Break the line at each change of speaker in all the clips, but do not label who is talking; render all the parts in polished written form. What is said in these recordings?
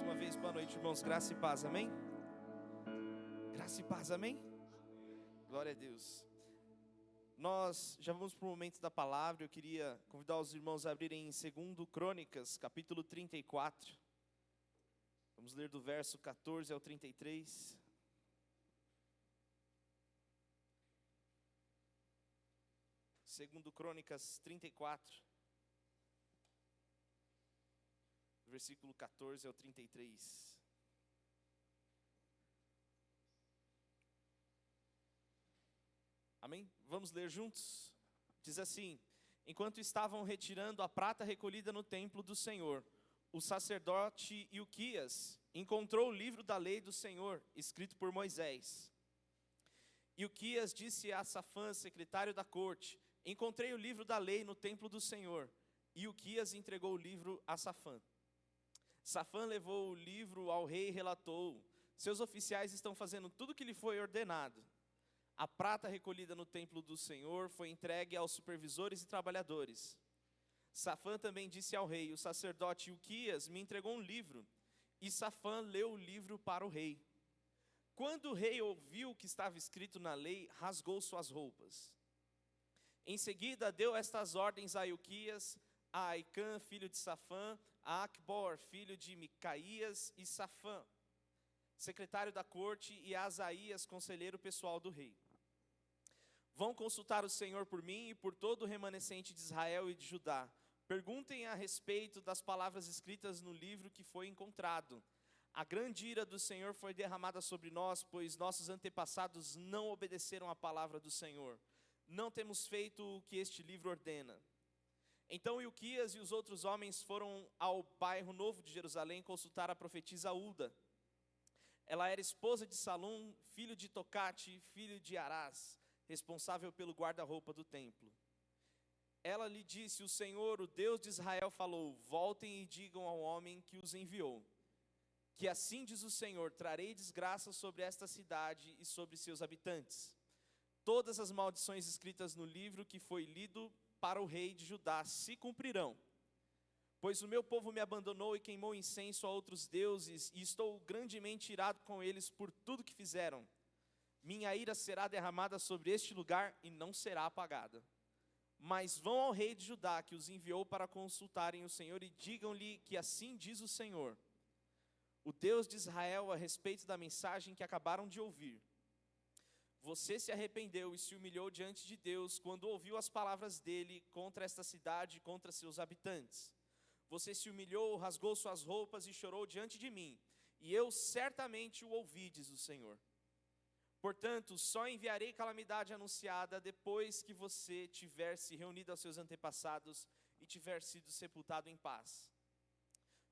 uma vez, boa noite, irmãos, graça e paz, amém? Graça e paz, amém? Glória a Deus. Nós já vamos para o momento da palavra. Eu queria convidar os irmãos a abrirem em 2 Crônicas, capítulo 34. Vamos ler do verso 14 ao 33. Segundo Crônicas 34, versículo 14 ao 33. Amém? Vamos ler juntos? Diz assim: enquanto estavam retirando a prata recolhida no templo do Senhor, o sacerdote Ilquias encontrou o livro da lei do Senhor, escrito por Moisés. Ilquias disse a Safã, secretário da corte: encontrei o livro da lei no templo do Senhor. E Ilquias entregou o livro a Safã. Safã levou o livro ao rei e relatou: seus oficiais estão fazendo tudo o que lhe foi ordenado. A prata recolhida no templo do Senhor foi entregue aos supervisores e trabalhadores. Safã também disse ao rei: o sacerdote Ilquias me entregou um livro. E Safã leu o livro para o rei. Quando o rei ouviu o que estava escrito na lei, rasgou suas roupas. Em seguida deu estas ordens a Ilquias, a Aicã, filho de Safã, a Acbor, filho de Micaías, e Safã, secretário da corte, e a Asaías, conselheiro pessoal do rei: vão consultar o Senhor por mim e por todo o remanescente de Israel e de Judá. Perguntem a respeito das palavras escritas no livro que foi encontrado. A grande ira do Senhor foi derramada sobre nós, pois nossos antepassados não obedeceram à palavra do Senhor. Não temos feito o que este livro ordena. Então Ilquias e os outros homens foram ao bairro Novo de Jerusalém consultar a profetisa Ulda. Ela era esposa de Salum, filho de Tocate, filho de Arás, responsável pelo guarda-roupa do templo. Ela lhe disse: o Senhor, o Deus de Israel, falou: voltem e digam ao homem que os enviou, que assim diz o Senhor: trarei desgraça sobre esta cidade e sobre seus habitantes. Todas as maldições escritas no livro que foi lido para o rei de Judá se cumprirão. Pois o meu povo me abandonou e queimou incenso a outros deuses, e estou grandemente irado com eles por tudo que fizeram. Minha ira será derramada sobre este lugar e não será apagada. Mas vão ao rei de Judá, que os enviou para consultarem o Senhor, e digam-lhe que assim diz o Senhor, o Deus de Israel, a respeito da mensagem que acabaram de ouvir. Você se arrependeu e se humilhou diante de Deus quando ouviu as palavras dele contra esta cidade e contra seus habitantes. Você se humilhou, rasgou suas roupas e chorou diante de mim, e eu certamente o ouvi, diz o Senhor. Portanto, só enviarei calamidade anunciada depois que você tiver se reunido aos seus antepassados e tiver sido sepultado em paz.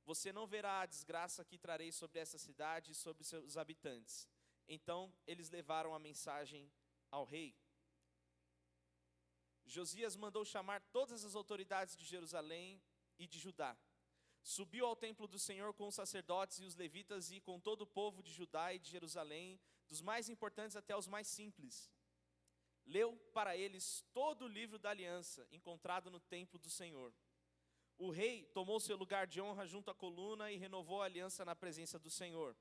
Você não verá a desgraça que trarei sobre essa cidade e sobre seus habitantes. Então eles levaram a mensagem ao rei. Josias mandou chamar todas as autoridades de Jerusalém e de Judá. Subiu ao templo do Senhor com os sacerdotes e os levitas e com todo o povo de Judá e de Jerusalém, dos mais importantes até os mais simples. Leu para eles todo o livro da aliança encontrado no templo do Senhor. O rei tomou seu lugar de honra junto à coluna e renovou a aliança na presença do Senhor.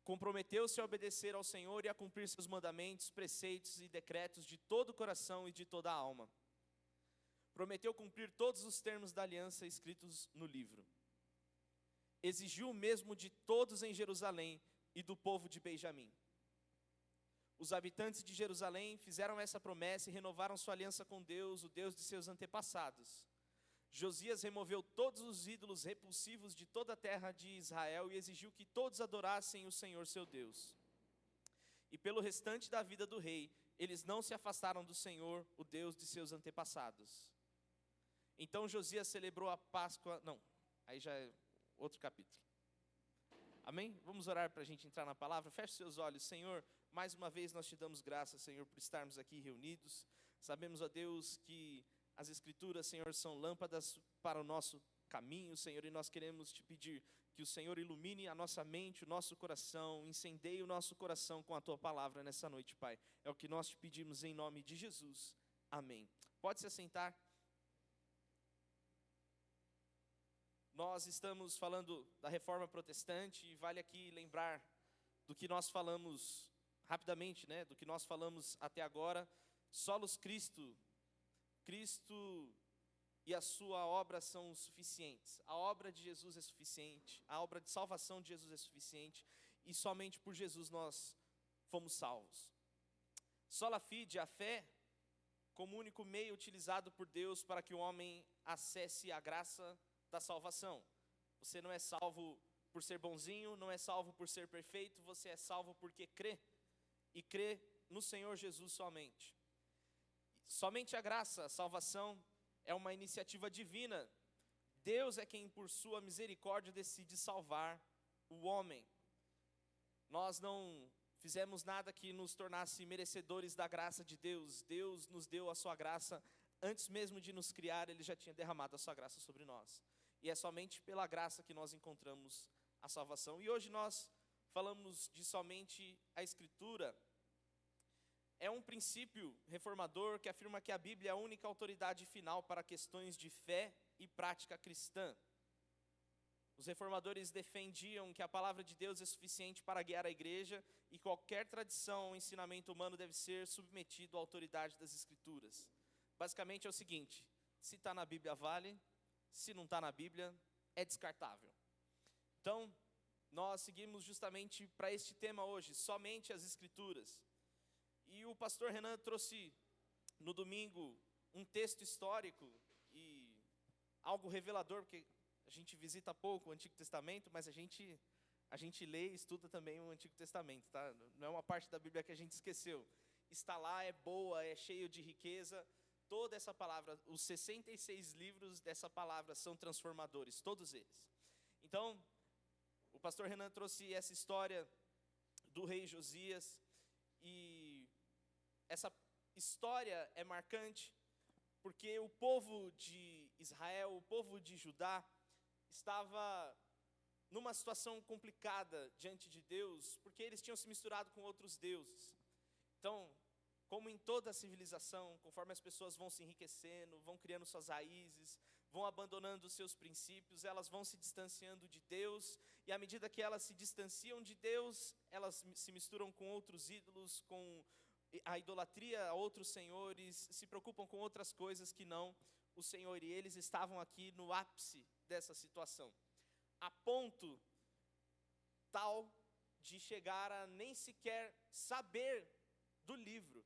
Comprometeu-se a obedecer ao Senhor e a cumprir seus mandamentos, preceitos e decretos de todo o coração e de toda a alma. Prometeu cumprir todos os termos da aliança escritos no livro. Exigiu o mesmo de todos em Jerusalém e do povo de Benjamim. Os habitantes de Jerusalém fizeram essa promessa e renovaram sua aliança com Deus, o Deus de seus antepassados. Josias removeu todos os ídolos repulsivos de toda a terra de Israel e exigiu que todos adorassem o Senhor seu Deus. E pelo restante da vida do rei, eles não se afastaram do Senhor, o Deus de seus antepassados. Então Josias celebrou a Páscoa. Não, aí já é outro capítulo. Amém? Vamos orar para a gente entrar na palavra. Feche seus olhos. Senhor, mais uma vez nós te damos graças, Senhor, por estarmos aqui reunidos. Sabemos, ó Deus, que as Escrituras, Senhor, são lâmpadas para o nosso caminho, Senhor, e nós queremos te pedir que o Senhor ilumine a nossa mente, o nosso coração, incendeie o nosso coração com a tua palavra nessa noite, Pai. É o que nós te pedimos em nome de Jesus. Amém. Pode se assentar. Nós estamos falando da reforma protestante e vale aqui lembrar do que nós falamos rapidamente, né? Do que nós falamos até agora. Solos Cristo e a sua obra são suficientes. A obra de Jesus é suficiente, a obra de salvação de Jesus é suficiente e somente por Jesus nós fomos salvos. Sola fide, a fé, como único meio utilizado por Deus para que o homem acesse a graça da salvação. Você não é salvo por ser bonzinho, não é salvo por ser perfeito, você é salvo porque crê, e crê no Senhor Jesus somente. Somente a graça, a salvação, é uma iniciativa divina. Deus é quem, por sua misericórdia, decide salvar o homem. Nós não fizemos nada que nos tornasse merecedores da graça de Deus. Deus nos deu a sua graça, antes mesmo de nos criar, Ele já tinha derramado a sua graça sobre nós. E é somente pela graça que nós encontramos a salvação. E hoje nós falamos de somente a Escritura. É um princípio reformador que afirma que a Bíblia é a única autoridade final para questões de fé e prática cristã. Os reformadores defendiam que a palavra de Deus é suficiente para guiar a igreja e qualquer tradição ou ensinamento humano deve ser submetido à autoridade das Escrituras. Basicamente é o seguinte: se está na Bíblia vale, se não está na Bíblia é descartável. Então, nós seguimos justamente para este tema hoje, somente as Escrituras. E o pastor Renan trouxe no domingo um texto histórico e algo revelador, porque a gente visita pouco o Antigo Testamento, mas a gente lê e estuda também o Antigo Testamento, tá? Não é uma parte da Bíblia que a gente esqueceu. Está lá, é boa, é cheio de riqueza. Toda essa palavra, os 66 livros dessa palavra são transformadores, todos eles. Então, o pastor Renan trouxe essa história do rei Josias, e essa história é marcante porque o povo de Israel, o povo de Judá, estava numa situação complicada diante de Deus, porque eles tinham se misturado com outros deuses. Então, como em toda a civilização, conforme as pessoas vão se enriquecendo, vão criando suas raízes, vão abandonando os seus princípios, elas vão se distanciando de Deus, e à medida que elas se distanciam de Deus, elas se misturam com outros ídolos, com a idolatria a outros senhores, se preocupam com outras coisas que não o Senhor, e eles estavam aqui no ápice dessa situação, a ponto tal de chegar a nem sequer saber do livro.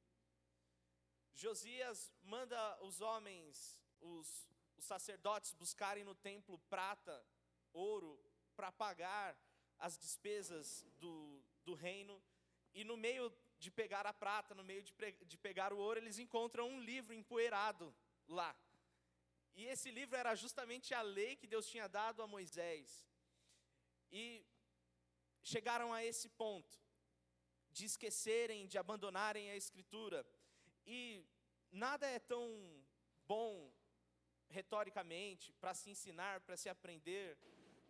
Josias manda os homens, os sacerdotes buscarem no templo prata, ouro, para pagar as despesas do reino, e no meio de pegar a prata, no meio de pegar o ouro, eles encontram um livro empoeirado lá. E esse livro era justamente a lei que Deus tinha dado a Moisés. E chegaram a esse ponto de esquecerem, de abandonarem a Escritura. E nada é tão bom retoricamente para se ensinar, para se aprender,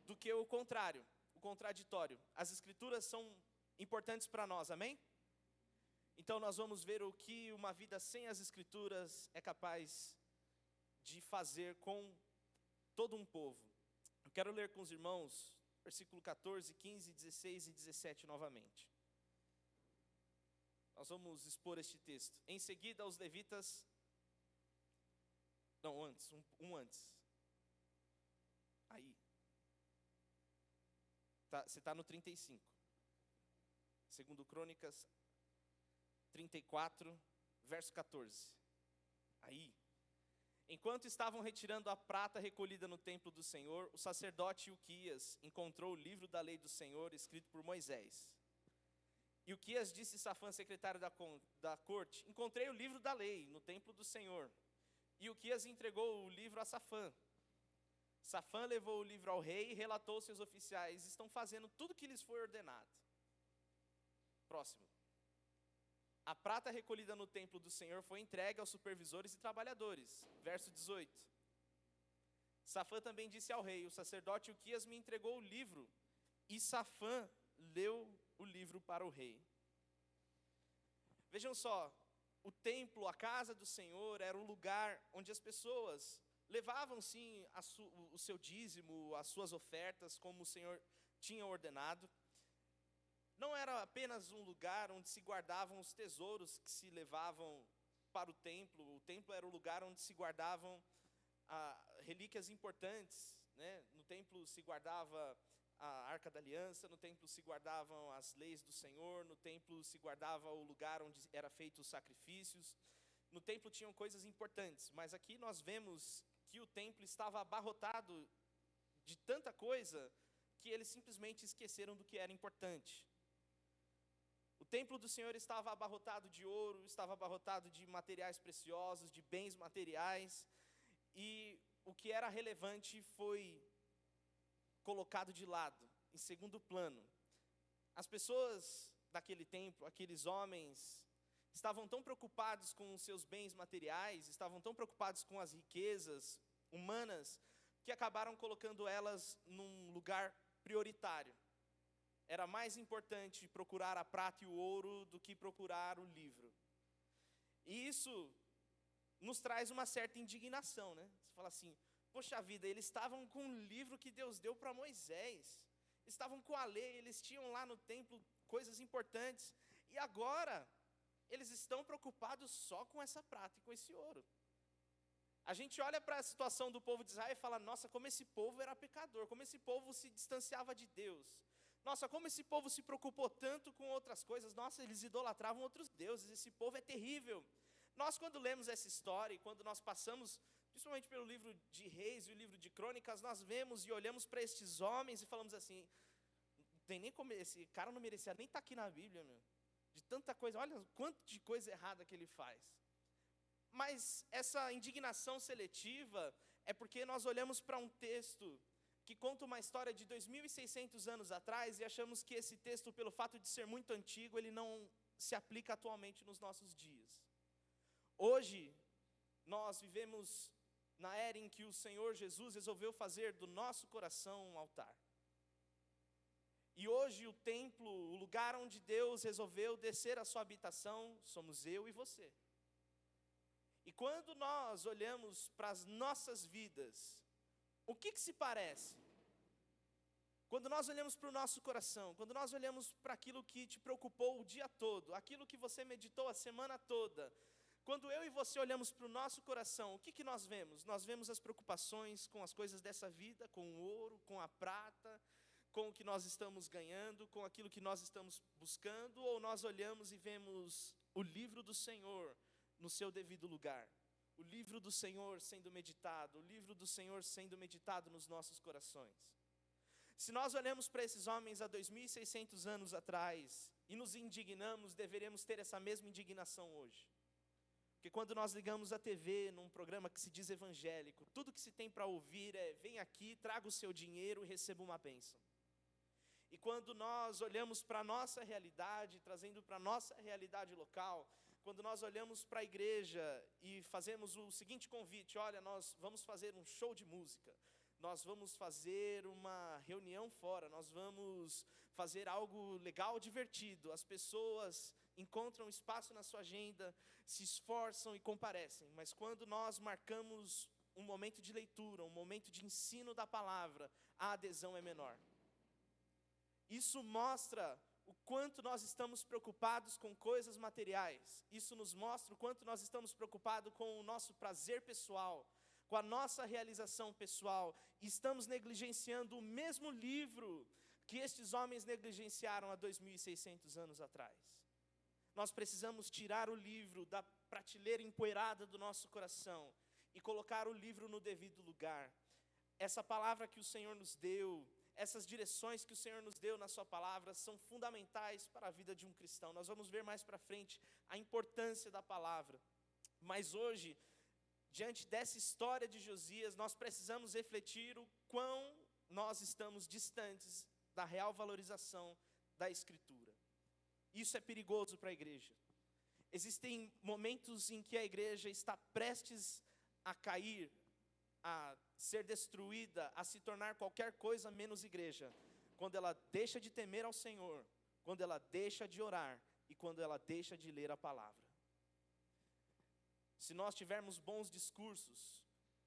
do que o contrário, o contraditório. As Escrituras são importantes para nós, amém? Então nós vamos ver o que uma vida sem as Escrituras é capaz de fazer com todo um povo. Eu quero ler com os irmãos versículo 14, 15, 16 e 17 novamente. Nós vamos expor este texto. Em seguida os levitas... Não, antes, antes. Aí. Você está no 35. Segundo Crônicas 34, verso 14. Aí. Enquanto estavam retirando a prata recolhida no templo do Senhor, o sacerdote Ilquias encontrou o livro da lei do Senhor, escrito por Moisés. Ilquias disse a Safã, secretário da corte: encontrei o livro da lei no templo do Senhor. E Ilquias entregou o livro a Safã. Safã levou o livro ao rei e relatou aos seus oficiais: estão fazendo tudo o que lhes foi ordenado. Próximo. A prata recolhida no templo do Senhor foi entregue aos supervisores e trabalhadores. Verso 18. Safã também disse ao rei: o sacerdote Ilquias me entregou o livro. E Safã leu o livro para o rei. Vejam só, o templo, a casa do Senhor, era um lugar onde as pessoas levavam sim o seu dízimo, as suas ofertas, como o Senhor tinha ordenado. Não era apenas um lugar onde se guardavam os tesouros que se levavam para o templo era o lugar onde se guardavam relíquias importantes, né? No templo se guardava a Arca da Aliança, no templo se guardavam as leis do Senhor, no templo se guardava o lugar onde era feito os sacrifícios, no templo tinham coisas importantes, mas aqui nós vemos que o templo estava abarrotado de tanta coisa, que eles simplesmente esqueceram do que era importante. O templo do Senhor estava abarrotado de ouro, estava abarrotado de materiais preciosos, de bens materiais, e o que era relevante foi colocado de lado, em segundo plano. As pessoas daquele templo, aqueles homens, estavam tão preocupados com os seus bens materiais, estavam tão preocupados com as riquezas humanas, que acabaram colocando elas num lugar prioritário. Era mais importante procurar a prata e o ouro do que procurar o livro. E isso nos traz uma certa indignação, né? Você fala assim, poxa vida, eles estavam com o livro que Deus deu para Moisés, estavam com a lei, eles tinham lá no templo coisas importantes, e agora eles estão preocupados só com essa prata e com esse ouro. A gente olha para a situação do povo de Israel e fala, nossa, como esse povo era pecador, como esse povo se distanciava de Deus. Nossa, como esse povo se preocupou tanto com outras coisas, nossa, eles idolatravam outros deuses, esse povo é terrível. Nós, quando lemos essa história, e quando nós passamos, principalmente pelo livro de Reis e o livro de Crônicas, nós vemos e olhamos para estes homens e falamos assim, não tem nem como, esse cara não merecia nem estar aqui na Bíblia, meu, de tanta coisa, olha quanto de coisa errada que ele faz. Mas essa indignação seletiva é porque nós olhamos para um texto que conta uma história de 2.600 anos atrás e achamos que esse texto, pelo fato de ser muito antigo, ele não se aplica atualmente nos nossos dias. Hoje, nós vivemos na era em que o Senhor Jesus resolveu fazer do nosso coração um altar. E hoje o templo, o lugar onde Deus resolveu descer a sua habitação, somos eu e você. E quando nós olhamos para as nossas vidas, o que se parece? Quando nós olhamos para o nosso coração, quando nós olhamos para aquilo que te preocupou o dia todo, aquilo que você meditou a semana toda, quando eu e você olhamos para o nosso coração, o que nós vemos? Nós vemos as preocupações com as coisas dessa vida, com o ouro, com a prata, com o que nós estamos ganhando, com aquilo que nós estamos buscando, ou nós olhamos e vemos o livro do Senhor no seu devido lugar, o livro do Senhor sendo meditado, o livro do Senhor sendo meditado nos nossos corações. Se nós olhamos para esses homens há 2.600 anos atrás e nos indignamos, deveríamos ter essa mesma indignação hoje. Porque quando nós ligamos a TV num programa que se diz evangélico, tudo que se tem para ouvir é, vem aqui, traga o seu dinheiro e receba uma bênção. E quando nós olhamos para a nossa realidade, trazendo para a nossa realidade local, quando nós olhamos para a igreja e fazemos o seguinte convite, olha, nós vamos fazer um show de música, nós vamos fazer uma reunião fora, nós vamos fazer algo legal, divertido, as pessoas encontram espaço na sua agenda, se esforçam e comparecem, mas quando nós marcamos um momento de leitura, um momento de ensino da palavra, a adesão é menor. Isso mostra o quanto nós estamos preocupados com coisas materiais. Isso nos mostra o quanto nós estamos preocupados com o nosso prazer pessoal, com a nossa realização pessoal. E estamos negligenciando o mesmo livro que estes homens negligenciaram há 2.600 anos atrás. Nós precisamos tirar o livro da prateleira empoeirada do nosso coração e colocar o livro no devido lugar. Essa palavra que o Senhor nos deu, essas direções que o Senhor nos deu na sua palavra são fundamentais para a vida de um cristão. Nós vamos ver mais para frente a importância da palavra. Mas hoje, diante dessa história de Josias, nós precisamos refletir o quão nós estamos distantes da real valorização da Escritura. Isso é perigoso para a igreja. Existem momentos em que a igreja está prestes a cair, a ser destruída, a se tornar qualquer coisa menos igreja, quando ela deixa de temer ao Senhor, quando ela deixa de orar e quando ela deixa de ler a palavra. Se nós tivermos bons discursos,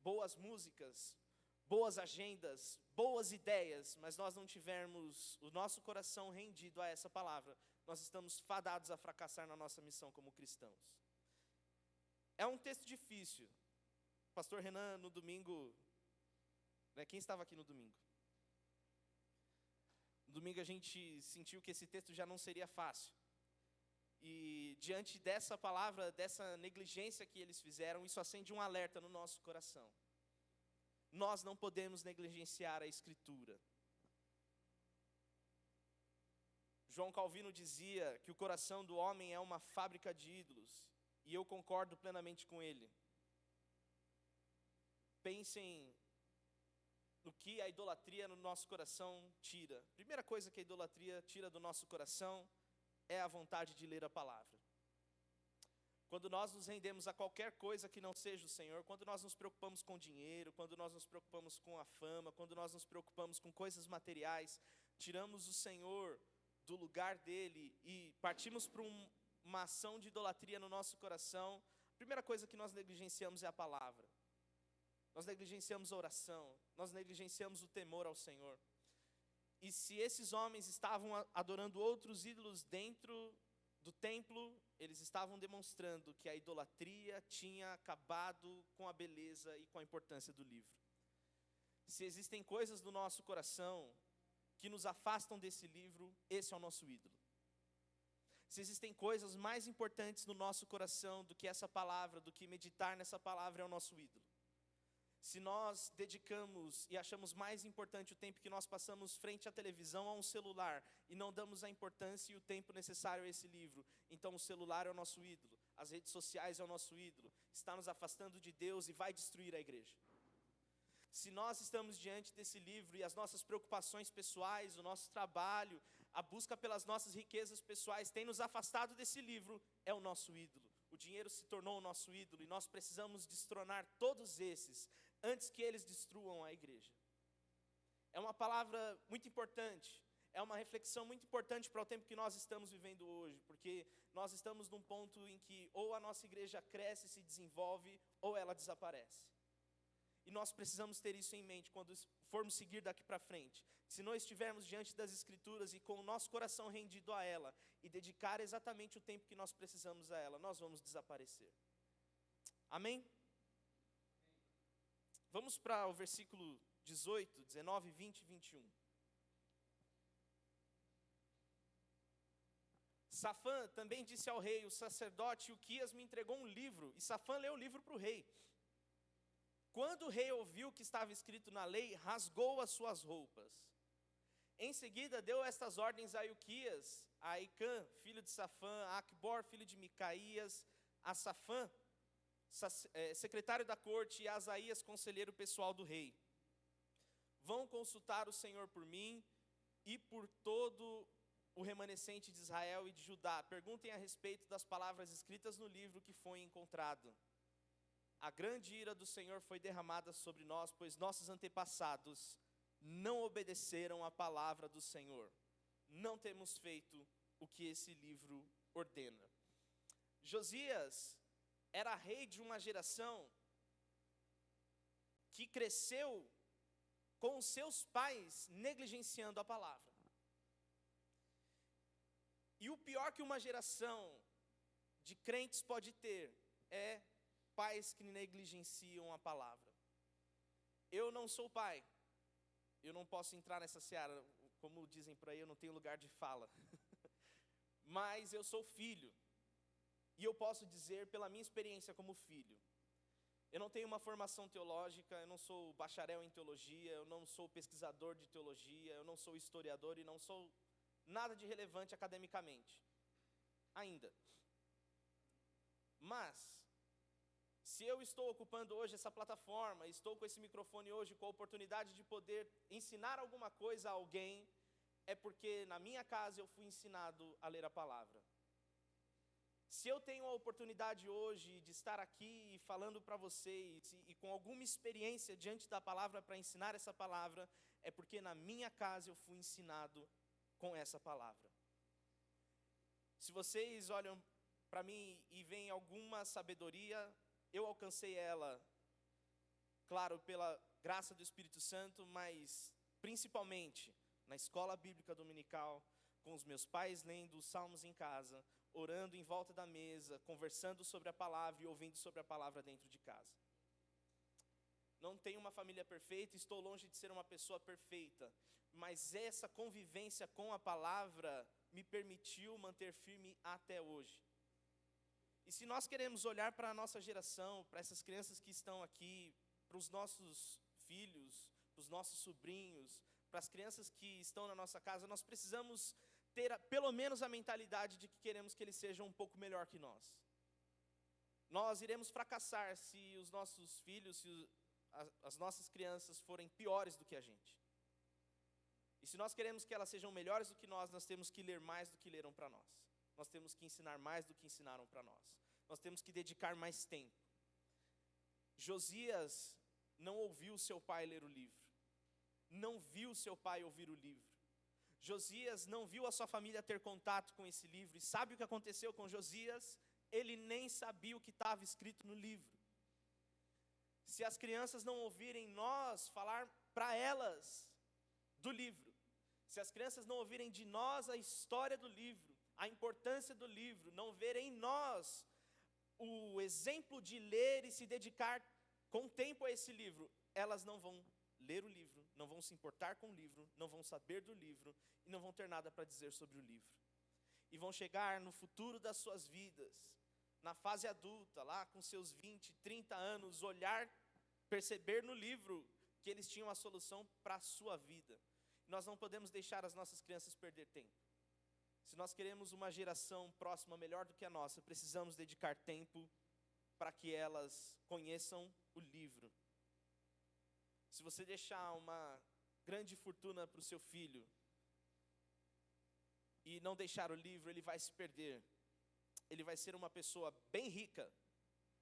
boas músicas, boas agendas, boas ideias, mas nós não tivermos o nosso coração rendido a essa palavra, nós estamos fadados a fracassar na nossa missão como cristãos. É um texto difícil. Pastor Renan, no domingo, né, quem estava aqui no domingo? No domingo a gente sentiu que esse texto já não seria fácil. E diante dessa palavra, dessa negligência que eles fizeram, isso acende um alerta no nosso coração. Nós não podemos negligenciar a Escritura. João Calvino dizia que o coração do homem é uma fábrica de ídolos, e eu concordo plenamente com ele. Pensem no que a idolatria no nosso coração tira. A primeira coisa que a idolatria tira do nosso coração é a vontade de ler a palavra. Quando nós nos rendemos a qualquer coisa que não seja o Senhor, quando nós nos preocupamos com dinheiro, quando nós nos preocupamos com a fama, quando nós nos preocupamos com coisas materiais, tiramos o Senhor do lugar dele e partimos para uma ação de idolatria no nosso coração, a primeira coisa que nós negligenciamos é a palavra. Nós negligenciamos a oração, nós negligenciamos o temor ao Senhor. E se esses homens estavam adorando outros ídolos dentro do templo, eles estavam demonstrando que a idolatria tinha acabado com a beleza e com a importância do livro. Se existem coisas do nosso coração que nos afastam desse livro, esse é o nosso ídolo. Se existem coisas mais importantes no nosso coração do que essa palavra, do que meditar nessa palavra, é o nosso ídolo. Se nós dedicamos e achamos mais importante o tempo que nós passamos frente à televisão, a um celular, e não damos a importância e o tempo necessário a esse livro, então o celular é o nosso ídolo, as redes sociais é o nosso ídolo, está nos afastando de Deus e vai destruir a igreja. Se nós estamos diante desse livro e as nossas preocupações pessoais, o nosso trabalho, a busca pelas nossas riquezas pessoais tem nos afastado desse livro, é o nosso ídolo. O dinheiro se tornou o nosso ídolo e nós precisamos destronar todos esses antes que eles destruam a igreja. É uma palavra muito importante, é uma reflexão muito importante para o tempo que nós estamos vivendo hoje, porque nós estamos num ponto em que ou a nossa igreja cresce, se desenvolve, ou ela desaparece. E nós precisamos ter isso em mente quando formos seguir daqui para frente. Se nós estivermos diante das Escrituras e com o nosso coração rendido a ela, e dedicar exatamente o tempo que nós precisamos a ela, nós vamos desaparecer. Amém? Vamos para o versículo 18, 19, 20 e 21. Safã também disse ao rei: o sacerdote Ilquias me entregou um livro. E Safã leu o livro para o rei. Quando o rei ouviu o que estava escrito na lei, rasgou as suas roupas. Em seguida deu estas ordens a Ilquias, a Aicã, filho de Safã, a Acbor, filho de Micaías, a Safã, secretário da corte, e a Asaías, conselheiro pessoal do rei. Vão consultar o Senhor por mim e por todo o remanescente de Israel e de Judá. Perguntem a respeito das palavras escritas no livro que foi encontrado. A grande ira do Senhor foi derramada sobre nós, pois nossos antepassados não obedeceram à palavra do Senhor. Não temos feito o que esse livro ordena. Josias era rei de uma geração que cresceu com os seus pais negligenciando a palavra. E o pior que uma geração de crentes pode ter é pais que negligenciam a palavra. Eu não sou pai, eu não posso entrar nessa seara, como dizem por aí, eu não tenho lugar de fala. Mas eu sou filho, e eu posso dizer pela minha experiência como filho. Eu não tenho uma formação teológica, eu não sou bacharel em teologia, eu não sou pesquisador de teologia, eu não sou historiador e não sou nada de relevante academicamente, ainda. Mas se eu estou ocupando hoje essa plataforma, estou com esse microfone hoje, com a oportunidade de poder ensinar alguma coisa a alguém, é porque na minha casa eu fui ensinado a ler a palavra. Se eu tenho a oportunidade hoje de estar aqui falando para vocês e com alguma experiência diante da palavra para ensinar essa palavra, é porque na minha casa eu fui ensinado com essa palavra. Se vocês olham para mim e veem alguma sabedoria, eu alcancei ela claro, pela graça do Espírito Santo, mas principalmente na escola bíblica dominical, com os meus pais lendo os salmos em casa, orando em volta da mesa, conversando sobre a palavra e ouvindo sobre a palavra dentro de casa. Não tenho uma família perfeita, estou longe de ser uma pessoa perfeita, mas essa convivência com a palavra me permitiu manter firme até hoje. E se nós queremos olhar para a nossa geração, para essas crianças que estão aqui, para os nossos filhos, para os nossos sobrinhos, para as crianças que estão na nossa casa, nós precisamos ter pelo menos a mentalidade de que queremos que eles sejam um pouco melhor que nós. Nós iremos fracassar se os nossos filhos, se as nossas crianças forem piores do que a gente. E se nós queremos que elas sejam melhores do que nós temos que ler mais do que leram para nós. Nós temos que ensinar mais do que ensinaram para nós. Nós temos que dedicar mais tempo. Josias não ouviu seu pai ler o livro. Não viu seu pai ouvir o livro. Josias não viu a sua família ter contato com esse livro. E sabe o que aconteceu com Josias? Ele nem sabia o que estava escrito no livro. Se as crianças não ouvirem nós falar para elas do livro, se as crianças não ouvirem de nós a história do livro, a importância do livro, não verem em nós o exemplo de ler e se dedicar com tempo a esse livro, elas não vão ler o livro, não vão se importar com o livro, não vão saber do livro e não vão ter nada para dizer sobre o livro. E vão chegar no futuro das suas vidas, na fase adulta, lá com seus 20, 30 anos, olhar, perceber no livro que eles tinham a solução para a sua vida. Nós não podemos deixar as nossas crianças perder tempo. Se nós queremos uma geração próxima melhor do que a nossa, precisamos dedicar tempo para que elas conheçam o livro. Se você deixar uma grande fortuna para o seu filho e não deixar o livro, ele vai se perder. Ele vai ser uma pessoa bem rica,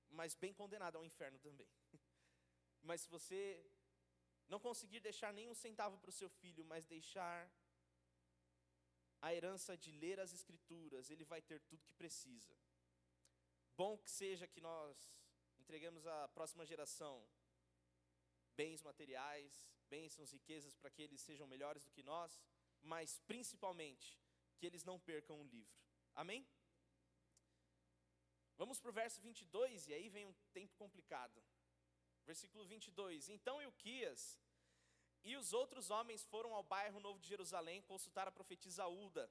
mas bem condenada ao inferno também. Mas se você não conseguir deixar nenhum centavo para o seu filho, mas deixar a herança de ler as Escrituras, ele vai ter tudo que precisa. Bom que seja que nós entreguemos à próxima geração bens materiais, bênçãos, riquezas, para que eles sejam melhores do que nós, mas principalmente que eles não percam o livro. Amém? Vamos para o verso 22, e aí vem um tempo complicado. Versículo 22. Então Ilquias e os outros homens foram ao bairro Novo de Jerusalém consultar a profetisa Hulda.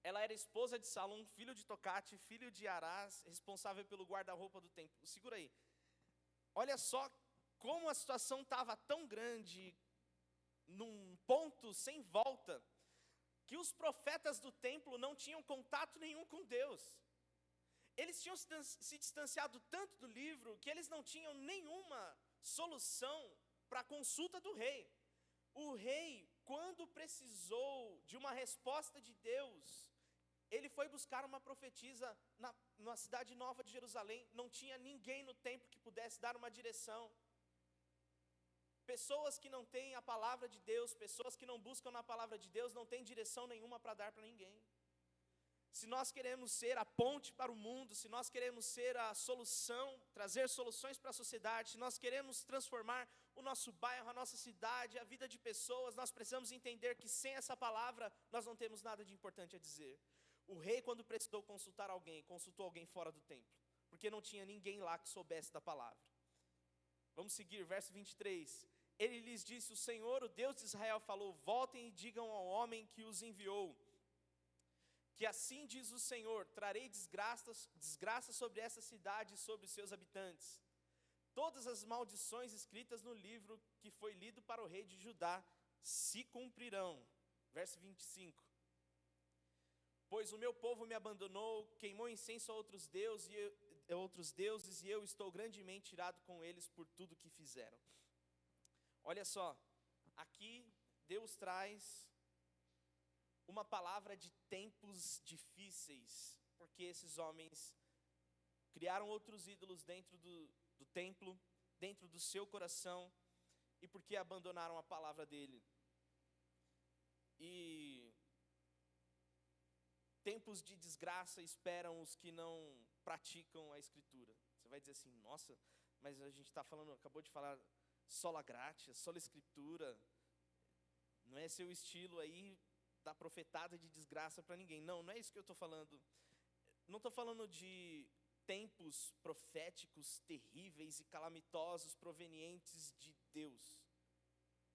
Ela era esposa de Salum, filho de Tocate, filho de Arás, responsável pelo guarda-roupa do templo. Segura aí. Olha só como a situação estava tão grande, num ponto sem volta, que os profetas do templo não tinham contato nenhum com Deus. Eles tinham se distanciado tanto do livro que eles não tinham nenhuma solução para a consulta do rei. O rei, quando precisou de uma resposta de Deus, ele foi buscar uma profetisa na cidade nova de Jerusalém. Não tinha ninguém no templo que pudesse dar uma direção. Pessoas que não têm a palavra de Deus, pessoas que não buscam na palavra de Deus, não têm direção nenhuma para dar para ninguém. Se nós queremos ser a ponte para o mundo, se nós queremos ser a solução, trazer soluções para a sociedade, se nós queremos transformar o nosso bairro, a nossa cidade, a vida de pessoas, nós precisamos entender que sem essa palavra, nós não temos nada de importante a dizer. O rei, quando precisou consultar alguém, consultou alguém fora do templo, porque não tinha ninguém lá que soubesse da palavra. Vamos seguir, verso 23. Ele lhes disse: o Senhor, o Deus de Israel, falou: voltem e digam ao homem que os enviou, que assim diz o Senhor: trarei desgraça sobre essa cidade e sobre os seus habitantes. Todas as maldições escritas no livro que foi lido para o rei de Judá se cumprirão. Verso 25. Pois o meu povo me abandonou, queimou incenso a outros deuses, e eu estou grandemente irado com eles por tudo que fizeram. Olha só, aqui Deus traz uma palavra de tempos difíceis, porque esses homens criaram outros ídolos dentro do templo, dentro do seu coração, e porque abandonaram a palavra dele. E tempos de desgraça esperam os que não praticam a Escritura. Você vai dizer assim: nossa, mas a gente está falando, acabou de falar sola gratia, sola escritura. Não é seu estilo aí da profetada de desgraça para ninguém. Não, não é isso que eu estou falando. Não estou falando de tempos proféticos terríveis e calamitosos provenientes de Deus,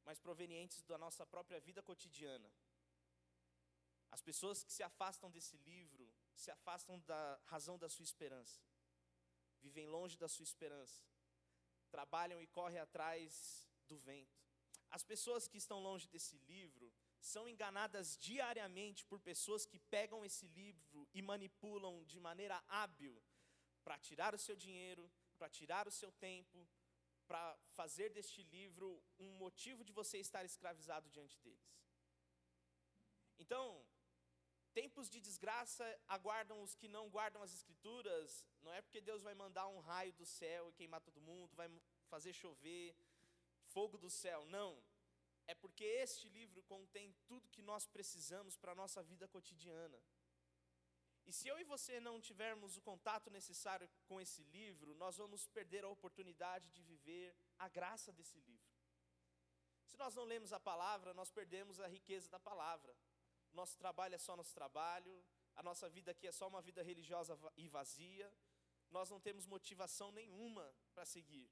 mas provenientes da nossa própria vida cotidiana. As pessoas que se afastam desse livro, se afastam da razão da sua esperança, vivem longe da sua esperança, trabalham e correm atrás do vento. As pessoas que estão longe desse livro são enganadas diariamente por pessoas que pegam esse livro e manipulam de maneira hábil para tirar o seu dinheiro, para tirar o seu tempo, para fazer deste livro um motivo de você estar escravizado diante deles. Então, tempos de desgraça aguardam os que não guardam as escrituras. Não é porque Deus vai mandar um raio do céu e queimar todo mundo, vai fazer chover fogo do céu, não. É porque este livro contém tudo que nós precisamos para a nossa vida cotidiana. E se eu e você não tivermos o contato necessário com esse livro, nós vamos perder a oportunidade de viver a graça desse livro. Se nós não lemos a palavra, nós perdemos a riqueza da palavra. Nosso trabalho é só nosso trabalho, a nossa vida aqui é só uma vida religiosa e vazia, nós não temos motivação nenhuma para seguir.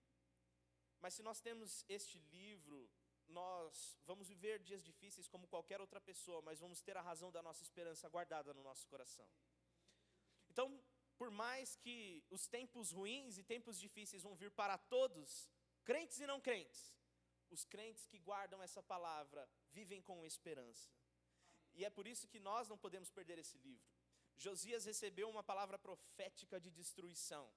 Mas se nós temos este livro, nós vamos viver dias difíceis como qualquer outra pessoa, mas vamos ter a razão da nossa esperança guardada no nosso coração. Então, por mais que os tempos ruins e tempos difíceis vão vir para todos, crentes e não crentes, os crentes que guardam essa palavra vivem com esperança. E é por isso que nós não podemos perder esse livro. Josias recebeu uma palavra profética de destruição.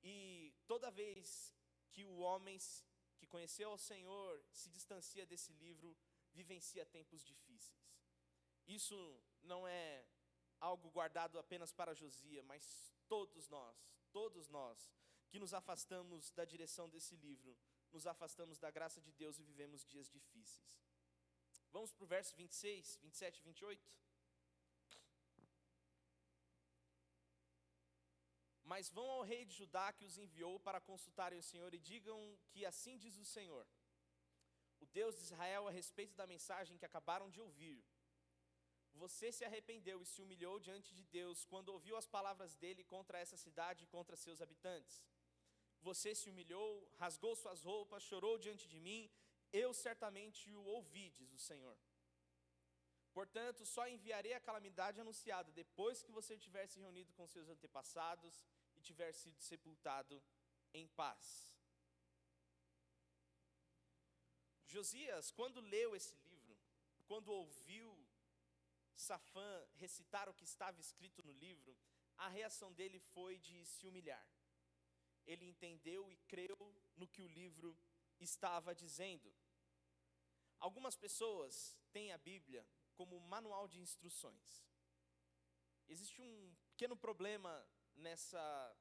E toda vez que o homem que conheceu ao Senhor se distancia desse livro, vivencia tempos difíceis. Isso não é algo guardado apenas para Josias, mas todos nós que nos afastamos da direção desse livro, nos afastamos da graça de Deus e vivemos dias difíceis. Vamos para o verso 26, 27 e 28. Mas vão ao rei de Judá que os enviou para consultarem o Senhor e digam que assim diz o Senhor, o Deus de Israel, a respeito da mensagem que acabaram de ouvir. Você se arrependeu e se humilhou diante de Deus quando ouviu as palavras dele contra essa cidade e contra seus habitantes. Você se humilhou, rasgou suas roupas, chorou diante de mim, eu certamente o ouvi, diz o Senhor. Portanto, só enviarei a calamidade anunciada depois que você tiver se reunido com seus antepassados e tiver sido sepultado em paz. Josias, quando leu esse livro, quando ouviu Safã recitar o que estava escrito no livro, a reação dele foi de se humilhar. Ele entendeu e creu no que o livro estava dizendo. Algumas pessoas têm a Bíblia como manual de instruções. Existe um pequeno problema nessa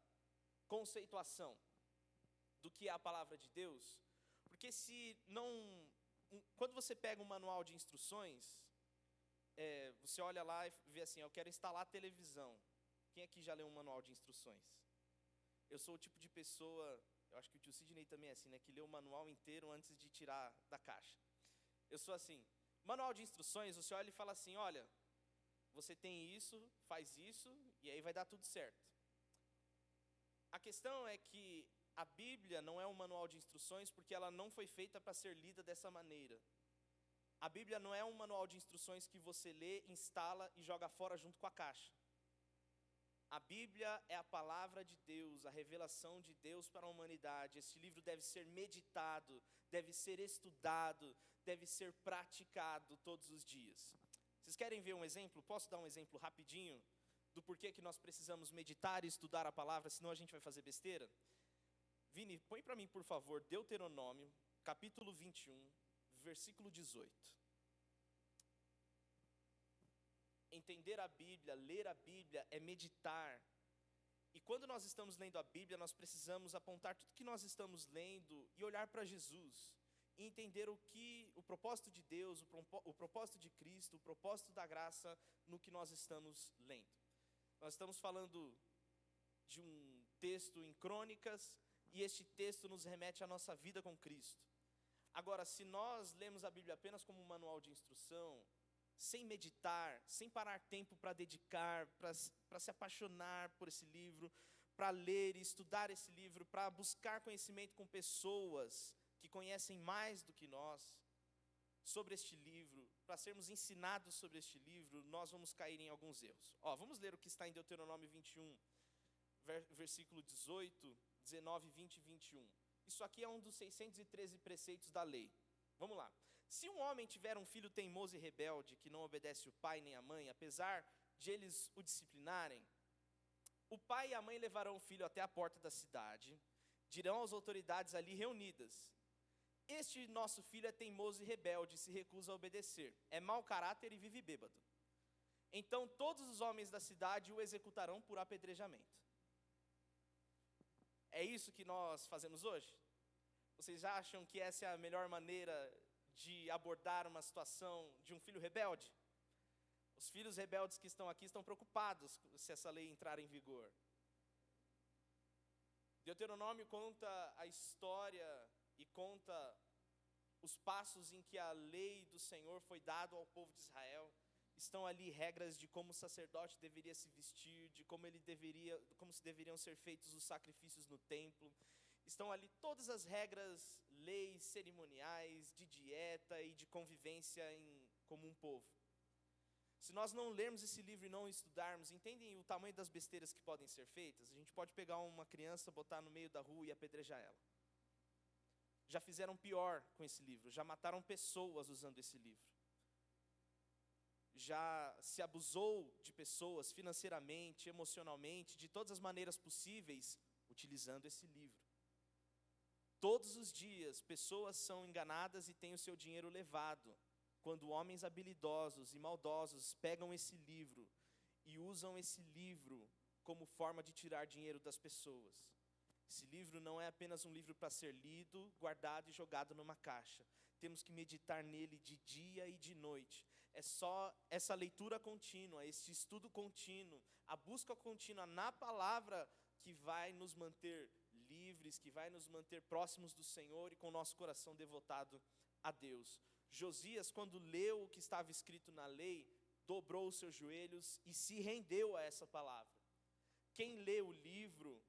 conceituação do que é a palavra de Deus, porque quando você pega um manual de instruções, você olha lá e vê assim, eu quero instalar a televisão. Quem aqui já leu um manual de instruções? Eu sou o tipo de pessoa, eu acho que o tio Sidney também é assim, né, que lê o manual inteiro antes de tirar da caixa. Eu sou assim, manual de instruções, você olha e fala assim, olha, você tem isso, faz isso, e aí vai dar tudo certo. A questão é que a Bíblia não é um manual de instruções porque ela não foi feita para ser lida dessa maneira. A Bíblia não é um manual de instruções que você lê, instala e joga fora junto com a caixa. A Bíblia é a palavra de Deus, a revelação de Deus para a humanidade. Esse livro deve ser meditado, deve ser estudado, deve ser praticado todos os dias. Vocês querem ver um exemplo? Posso dar um exemplo rapidinho do porquê que nós precisamos meditar e estudar a palavra, senão a gente vai fazer besteira? Vini, põe para mim, por favor, Deuteronômio, capítulo 21, versículo 18. Entender a Bíblia, ler a Bíblia é meditar. E quando nós estamos lendo a Bíblia, nós precisamos apontar tudo que nós estamos lendo e olhar para Jesus. E entender o propósito de Deus, o propósito de Cristo, o propósito da graça no que nós estamos lendo. Nós estamos falando de um texto em Crônicas, e este texto nos remete à nossa vida com Cristo. Agora, se nós lemos a Bíblia apenas como um manual de instrução, sem meditar, sem parar tempo para dedicar, para se apaixonar por esse livro, para ler e estudar esse livro, para buscar conhecimento com pessoas que conhecem mais do que nós sobre este livro, para sermos ensinados sobre este livro, nós vamos cair em alguns erros. Vamos ler o que está em Deuteronômio 21, versículo 18, 19, 20 e 21. Isso aqui é um dos 613 preceitos da lei. Vamos lá. Se um homem tiver um filho teimoso e rebelde, que não obedece o pai nem a mãe, apesar de eles o disciplinarem, o pai e a mãe levarão o filho até a porta da cidade, dirão às autoridades ali reunidas: este nosso filho é teimoso e rebelde, se recusa a obedecer, é mau caráter e vive bêbado. Então todos os homens da cidade o executarão por apedrejamento. É isso que nós fazemos hoje? Vocês acham que essa é a melhor maneira de abordar uma situação de um filho rebelde? Os filhos rebeldes que estão aqui estão preocupados se essa lei entrar em vigor. Deuteronômio conta a história e conta os passos em que a lei do Senhor foi dada ao povo de Israel. Estão ali regras de como o sacerdote deveria se vestir, de como se deveriam ser feitos os sacrifícios no templo. Estão ali todas as regras, leis cerimoniais, de dieta e de convivência como um povo. Se nós não lermos esse livro e não estudarmos, entendem o tamanho das besteiras que podem ser feitas? A gente pode pegar uma criança, botar no meio da rua e apedrejar ela. Já fizeram pior com esse livro, já mataram pessoas usando esse livro. Já se abusou de pessoas financeiramente, emocionalmente, de todas as maneiras possíveis, utilizando esse livro. Todos os dias, pessoas são enganadas e têm o seu dinheiro levado, quando homens habilidosos e maldosos pegam esse livro e usam esse livro como forma de tirar dinheiro das pessoas. Esse livro não é apenas um livro para ser lido, guardado e jogado numa caixa. Temos que meditar nele de dia e de noite. É só essa leitura contínua, esse estudo contínuo, a busca contínua na palavra que vai nos manter livres, que vai nos manter próximos do Senhor e com o nosso coração devotado a Deus. Josias, quando leu o que estava escrito na lei, dobrou os seus joelhos e se rendeu a essa palavra. Quem lê o livro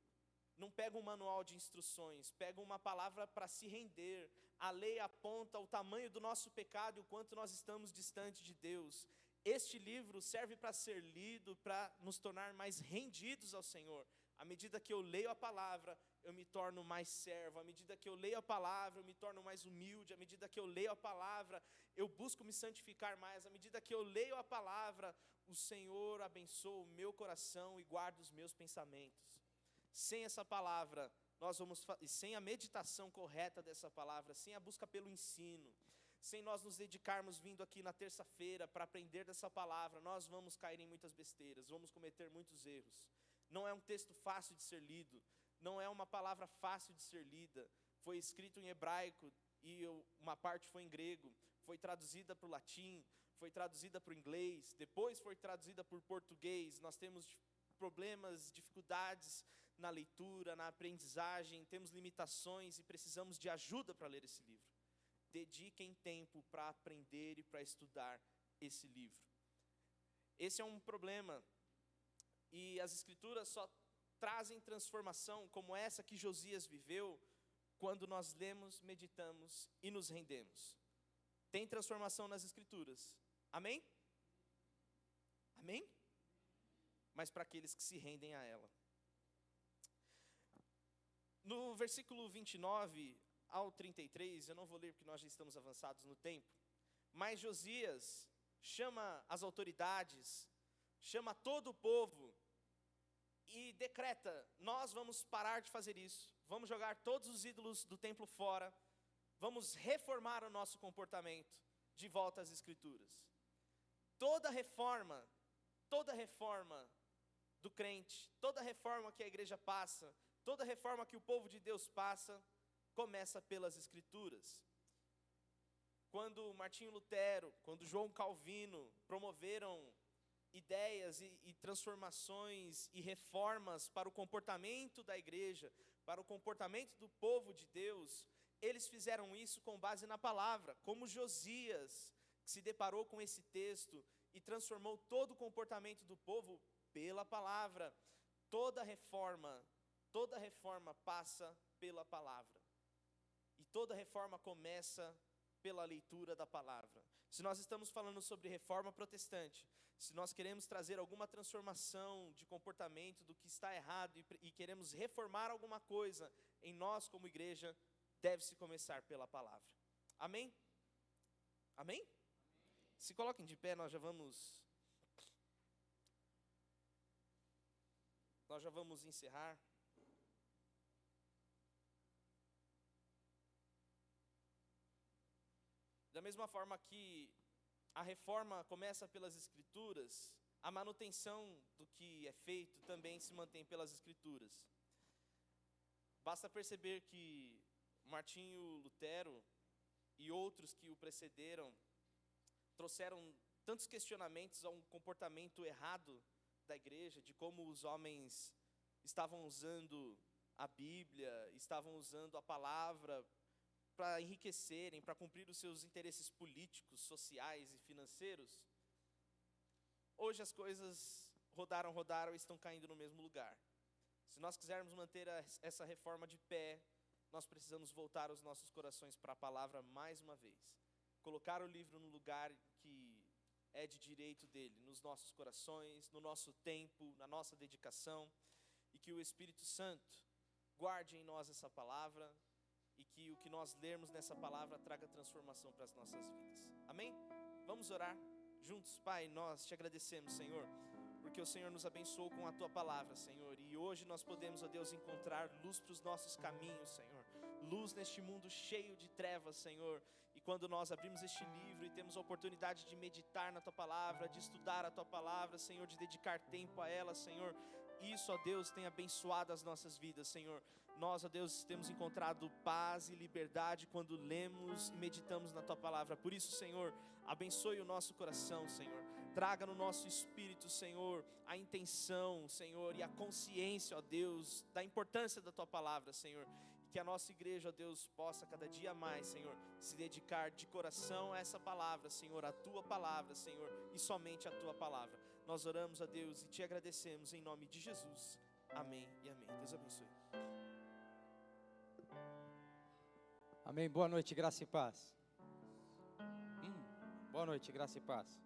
não pega um manual de instruções, pega uma palavra para se render. A lei aponta o tamanho do nosso pecado e o quanto nós estamos distante de Deus. Este livro serve para ser lido, para nos tornar mais rendidos ao Senhor. À medida que eu leio a palavra, eu me torno mais servo. À medida que eu leio a palavra, eu me torno mais humilde. À medida que eu leio a palavra, eu busco me santificar mais. À medida que eu leio a palavra, o Senhor abençoa o meu coração e guarda os meus pensamentos. Sem essa palavra, sem a meditação correta dessa palavra, sem a busca pelo ensino, sem nós nos dedicarmos vindo aqui na terça-feira para aprender dessa palavra, nós vamos cair em muitas besteiras, vamos cometer muitos erros. Não é um texto fácil de ser lido, não é uma palavra fácil de ser lida. Foi escrito em hebraico e uma parte foi em grego, foi traduzida para o latim, foi traduzida para o inglês, depois foi traduzida por português. Nós temos problemas, dificuldades na leitura, na aprendizagem, temos limitações e precisamos de ajuda para ler esse livro. Dediquem tempo para aprender e para estudar esse livro. Esse é um problema, e as Escrituras só trazem transformação como essa que Josias viveu quando nós lemos, meditamos e nos rendemos. Tem transformação nas Escrituras, amém? Amém? Mas para aqueles que se rendem a ela. No versículo 29 ao 33, eu não vou ler porque nós já estamos avançados no tempo, mas Josias chama as autoridades, chama todo o povo e decreta: nós vamos parar de fazer isso, vamos jogar todos os ídolos do templo fora, vamos reformar o nosso comportamento de volta às Escrituras. Toda reforma do crente, toda reforma que a igreja passa, toda reforma que o povo de Deus passa, começa pelas Escrituras. Quando Martinho Lutero, quando João Calvino promoveram ideias e transformações e reformas para o comportamento da igreja, para o comportamento do povo de Deus, eles fizeram isso com base na palavra, como Josias, que se deparou com esse texto e transformou todo o comportamento do povo pela palavra. Toda reforma passa pela palavra. E toda reforma começa pela leitura da palavra. Se nós estamos falando sobre reforma protestante, se nós queremos trazer alguma transformação de comportamento do que está errado e queremos reformar alguma coisa em nós como igreja, deve-se começar pela palavra. Amém? Amém? Se coloquem de pé, nós já vamos encerrar. Da mesma forma que a reforma começa pelas Escrituras, a manutenção do que é feito também se mantém pelas Escrituras. Basta perceber que Martinho Lutero e outros que o precederam trouxeram tantos questionamentos a um comportamento errado da igreja, de como os homens estavam usando a Bíblia, estavam usando a palavra para enriquecerem, para cumprir os seus interesses políticos, sociais e financeiros. Hoje as coisas rodaram e estão caindo no mesmo lugar. Se nós quisermos manter essa reforma de pé, nós precisamos voltar os nossos corações para a palavra mais uma vez. Colocar o livro no lugar que é de direito dele, nos nossos corações, no nosso tempo, na nossa dedicação, e que o Espírito Santo guarde em nós essa palavra, e que o que nós lermos nessa palavra traga transformação para as nossas vidas. Amém? Vamos orar juntos. Pai, nós te agradecemos, Senhor, porque o Senhor nos abençoou com a tua palavra, Senhor, e hoje nós podemos, ó Deus, encontrar luz para os nossos caminhos, Senhor, luz neste mundo cheio de trevas, Senhor. E quando nós abrimos este livro e temos a oportunidade de meditar na tua palavra, de estudar a tua palavra, Senhor, de dedicar tempo a ela, Senhor, isso, ó Deus, tem abençoado as nossas vidas, Senhor. Nós, ó Deus, temos encontrado paz e liberdade quando lemos e meditamos na tua palavra. Por isso, Senhor, abençoe o nosso coração, Senhor. Traga no nosso espírito, Senhor, a intenção, Senhor, e a consciência, ó Deus, da importância da tua palavra, Senhor. E que a nossa igreja, ó Deus, possa cada dia mais, Senhor, se dedicar de coração a essa palavra, Senhor, a tua palavra, Senhor, e somente a tua palavra. Nós oramos a Deus e te agradecemos em nome de Jesus. Amém e amém. Deus abençoe.
Amém. Boa noite, graça e paz. Boa noite, graça e paz.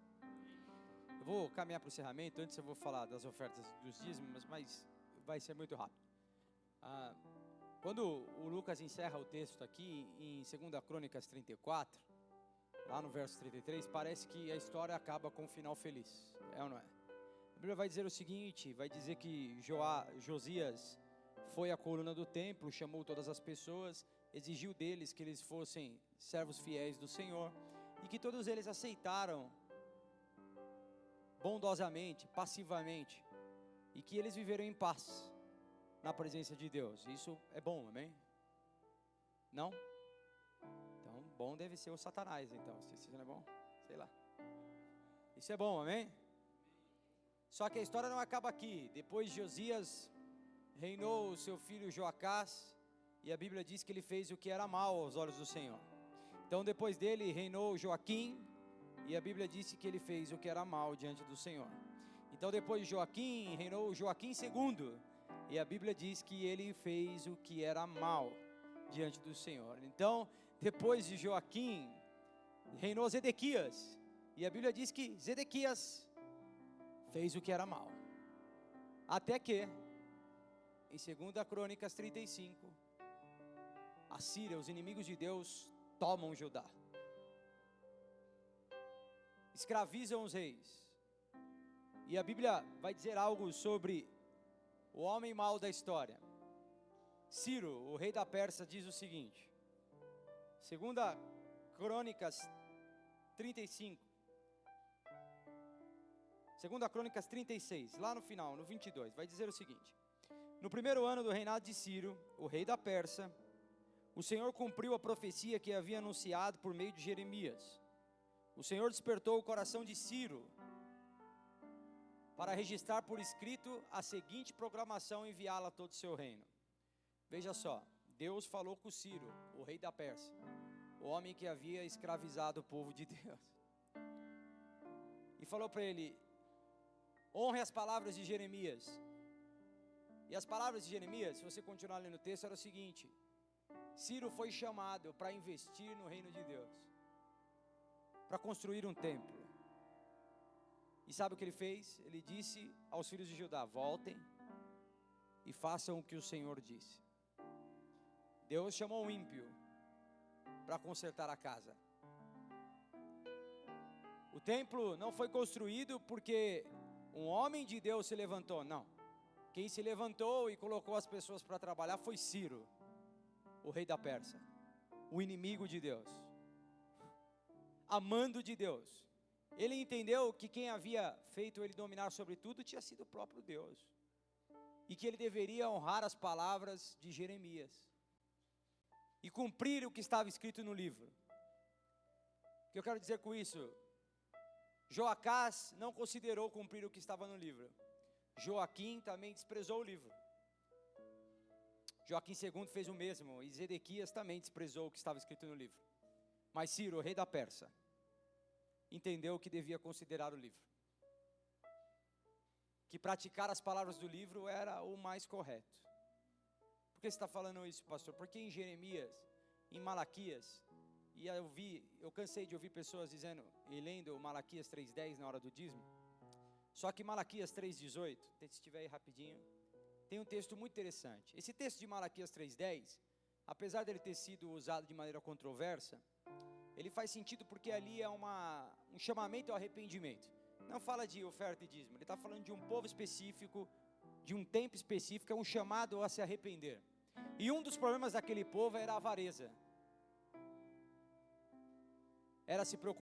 Eu vou caminhar para o encerramento. Antes eu vou falar das ofertas dos dízimos, mas vai ser muito rápido. Quando o Lucas encerra o texto aqui em 2 Crônicas 34, lá no verso 33, parece que a história acaba com um final feliz. É ou não é? A Bíblia vai dizer o seguinte, vai dizer que Josias foi à coluna do templo, chamou todas as pessoas, exigiu deles que eles fossem servos fiéis do Senhor, e que todos eles aceitaram bondosamente, passivamente, e que eles viveram em paz na presença de Deus. Isso é bom, amém? Não? Então, bom deve ser o Satanás, então, se isso não é bom, sei lá. Isso é bom, amém? Só que a história não acaba aqui. Depois de Josias, reinou o seu filho Joacás, e a Bíblia diz que ele fez o que era mal aos olhos do Senhor. Então depois dele reinou Joaquim, e a Bíblia disse que ele fez o que era mal diante do Senhor. Então depois de Joaquim, reinou Joaquim II, e a Bíblia diz que ele fez o que era mal diante do Senhor. Então depois de Joaquim, reinou Zedequias, e a Bíblia diz que Zedequias fez o que era mal. Até que, em 2 Crônicas 35, a Síria, os inimigos de Deus, tomam Judá, escravizam os reis, e a Bíblia vai dizer algo sobre o homem mau da história. Ciro, o rei da Pérsia, diz o seguinte, 2 Crônicas 35, 2 Crônicas 36, lá no final, no 22, vai dizer o seguinte: no primeiro ano do reinado de Ciro, o rei da Pérsia, o Senhor cumpriu a profecia que havia anunciado por meio de Jeremias. O Senhor despertou o coração de Ciro para registrar por escrito a seguinte proclamação e enviá-la a todo o seu reino. Veja só, Deus falou com Ciro, o rei da Pérsia, o homem que havia escravizado o povo de Deus, e falou para ele: honre as palavras de Jeremias. E as palavras de Jeremias, se você continuar lendo o texto, era o seguinte: Ciro foi chamado para investir no reino de Deus, para construir um templo. E sabe o que ele fez? Ele disse aos filhos de Judá: voltem e façam o que o Senhor disse. Deus chamou um ímpio para consertar a casa. O templo não foi construído porque um homem de Deus se levantou, não. Quem se levantou e colocou as pessoas para trabalhar foi Ciro, o rei da Pérsia, o inimigo de Deus, amando de Deus. Ele entendeu que quem havia feito ele dominar sobre tudo tinha sido o próprio Deus, e que ele deveria honrar as palavras de Jeremias e cumprir o que estava escrito no livro. O que eu quero dizer com isso? Joacás não considerou cumprir o que estava no livro. Joaquim também desprezou o livro. Joaquim II fez o mesmo, e Zedequias também desprezou o que estava escrito no livro. Mas Ciro, o rei da Pérsia, entendeu que devia considerar o livro, que praticar as palavras do livro era o mais correto. Por que você está falando isso, pastor? Porque em Jeremias, em Malaquias, e eu cansei de ouvir pessoas dizendo e lendo Malaquias 3:10 na hora do dízimo. Só que Malaquias 3:18, se estiver aí rapidinho, tem um texto muito interessante. Esse texto de Malaquias 3:10, apesar dele ter sido usado de maneira controversa, ele faz sentido porque ali é um chamamento ao arrependimento. Não fala de oferta e dízimo, ele está falando de um povo específico, de um tempo específico, é um chamado a se arrepender. E um dos problemas daquele povo era a avareza, era se preocupar